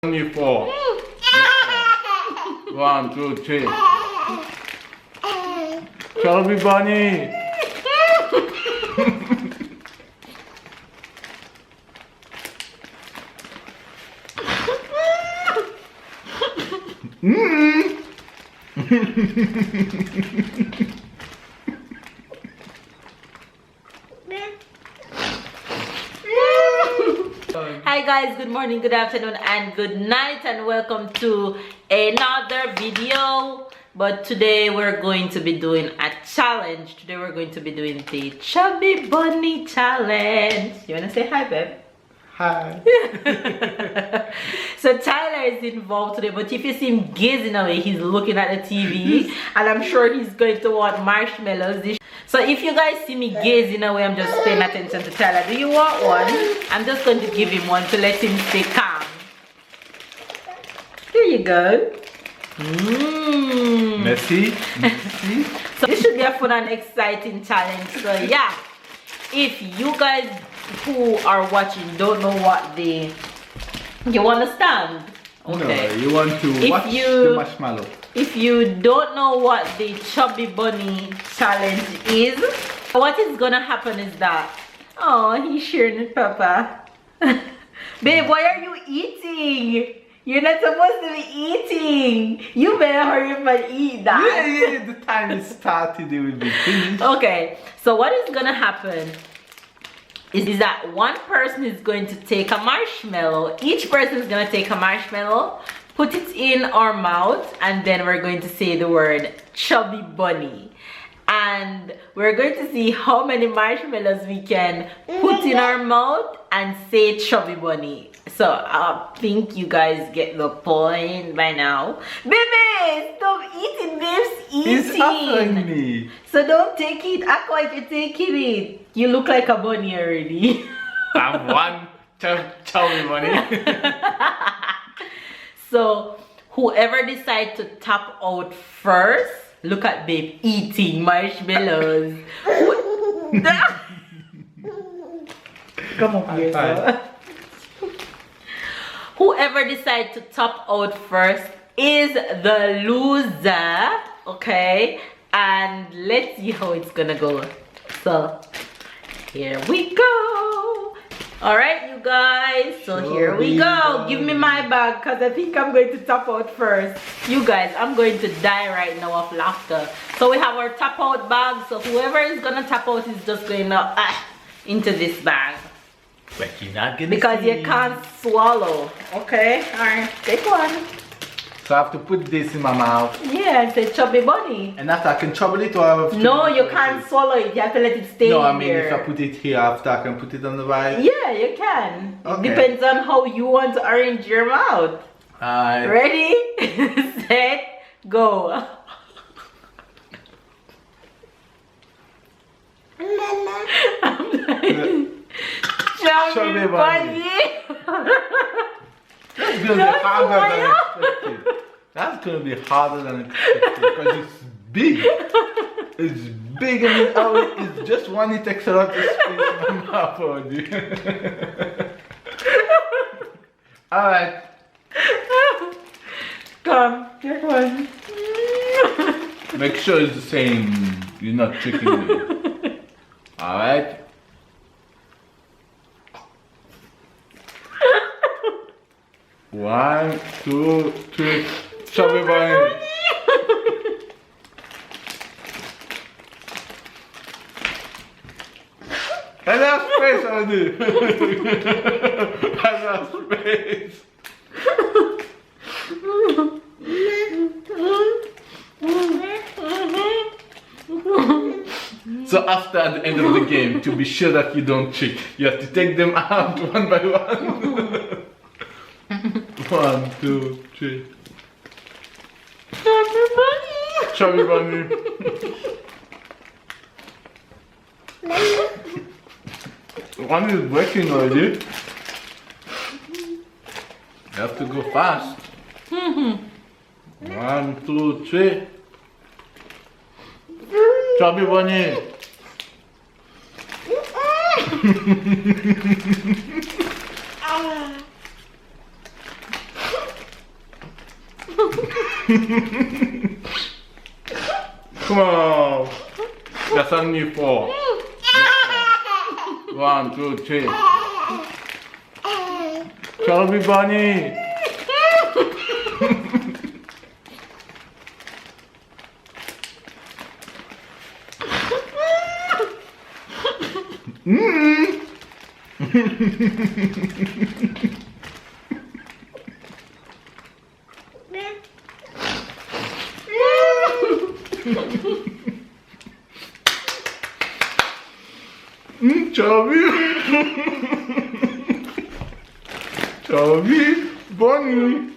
Only 4. 1, 2, 3. Chubby bunny. Hi guys, good morning, good afternoon and good night, and welcome to another video. But today we're going to be doing a challenge. Today we're going to be doing the Chubby Bunny challenge. You want to say hi, babe? Hi. So Tyler is involved today, but if you see him gazing away, he's looking at the TV and I'm sure he's going to want marshmallows. So if you guys see me gazing away, I'm just paying attention to Tyler. Do you want one? I'm just going to give him one to let him stay calm. Here you go. Merci. So this should be a fun and exciting challenge. So yeah, if you guys who are watching don't know what you understand? Okay. No, you want to watch the marshmallow. If you don't know what the Chubby Bunny challenge is, what is gonna happen is that, oh, he's sharing with Papa. Babe, why are you eating? You're not supposed to be eating. You better hurry up and eat that. Yeah, the time it started, it will be finished. Okay, so what is gonna happen is that one person is going to take a marshmallow. Each person is gonna take a marshmallow, put it in our mouth, and then we're going to say the word Chubby Bunny. And we're going to see how many marshmallows we can put in our mouth and say Chubby Bunny. So I think you guys get the point by now. Baby, stop eating, babes. He's offering me. So don't take it. Act like you're taking it. You look like a bunny already. I'm one chubby bunny. So whoever decides to tap out first, look at babe eating marshmallows. Come on, here. Whoever decides to tap out first is the loser. Okay, and let's see how it's gonna go. So here we go. All right, you guys, so here we go. Give me my bag because I think I'm going to tap out first. You guys, I'm going to die right now of laughter. So we have our tap out bag, so whoever is gonna tap out is just going to into this bag. But you're not gonna because see. you can't swallow. Okay, all right, take one. So I have to put this in my mouth. Yeah, it's a Chubby Bunny. And after I can chubble it, or I have to no, you can't swallow it. You have to let it stay no, I in mean there. if I put it here after, I can put it on the right. Yeah, you can. Okay. It depends on how you want to arrange your mouth. Alright. Ready, set, go. I'm like, Chubby Bunny. That's gonna be harder than expected. That's gonna be harder than expected because it's big. It's big and it's just one. It takes a lot of space in my mouth already. Alright. Come, take one. Make sure it's the same. You're not tricking me. Alright. One, two, three, Chubby Bunny. Enough space, Andy. Enough space. So after at the end of the game, to be sure that you don't cheat, you have to take them out one by one. 1, 2, 3. Chubby Bunny. One is breaking already. You have to go fast. 1, 2, 3. Chubby Bunny. Come on. That's only 4. 1, 2, 3. Chubby bunny. Chubby. Chubby bunny.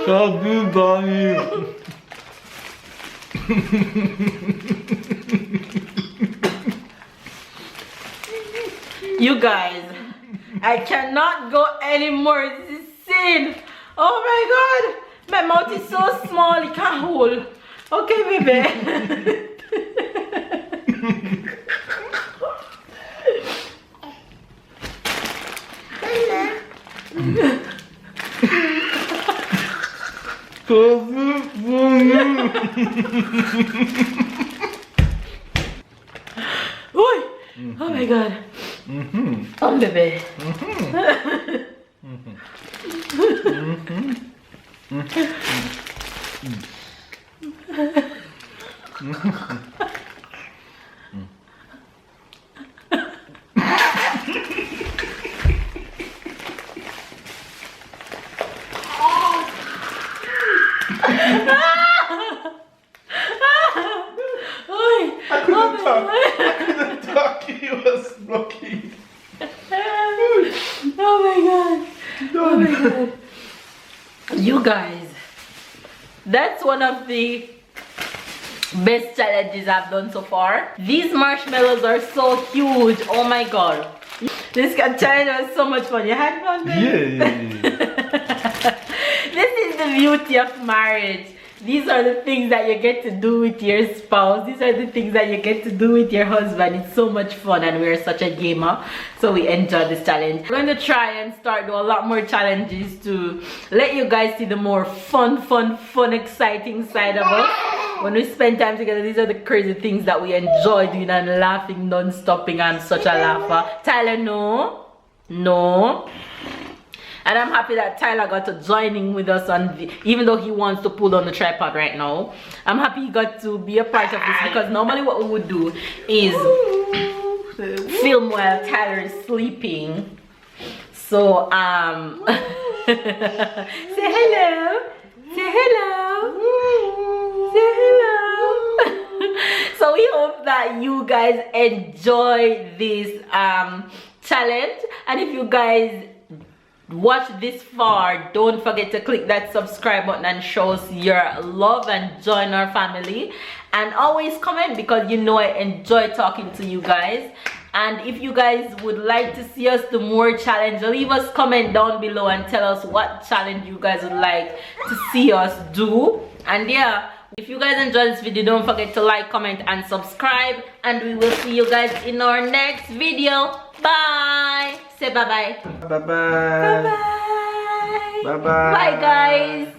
Chubby bunny. You guys, I cannot go anymore. This is sin. Oh my god. My mouth is so small, it can't hold. Okay, baby. Oi. Oh my god. Oh, baby. I couldn't talk. He was blocking. Oh my god. Oh my god. You guys, that's one of the best challenges I've done so far. These marshmallows are so huge. Oh my god. This challenge was so much fun. You had fun, baby? Yeah. This is the beauty of marriage. These are the things that you get to do with your spouse. These are the things that you get to do with your husband. It's so much fun, and we're such a gamer, so we enjoy this challenge. We're going to try and start doing a lot more challenges to let you guys see the more fun, exciting side of us. When we spend time together, these are the crazy things that we enjoy doing and laughing non-stopping. I'm such a laugher. Tyler, no. And I'm happy that Tyler got to join in with us on even though he wants to pull on the tripod right now. I'm happy he got to be a part of this, because normally what we would do is film while Tyler is sleeping. So say hello. Say hello. Say hello. So we hope that you guys enjoy this challenge, and if you guys watch this far, don't forget to click that subscribe button and show us your love and join our family, and always comment, because you know I enjoy talking to you guys. And if you guys would like to see us do more challenge, leave us comment down below and tell us what challenge you guys would like to see us do. And yeah, if you guys enjoyed this video, don't forget to like, comment and subscribe, and we will see you guys in our next video. Bye. Say bye bye. Bye bye. Bye bye. Bye bye. Bye guys.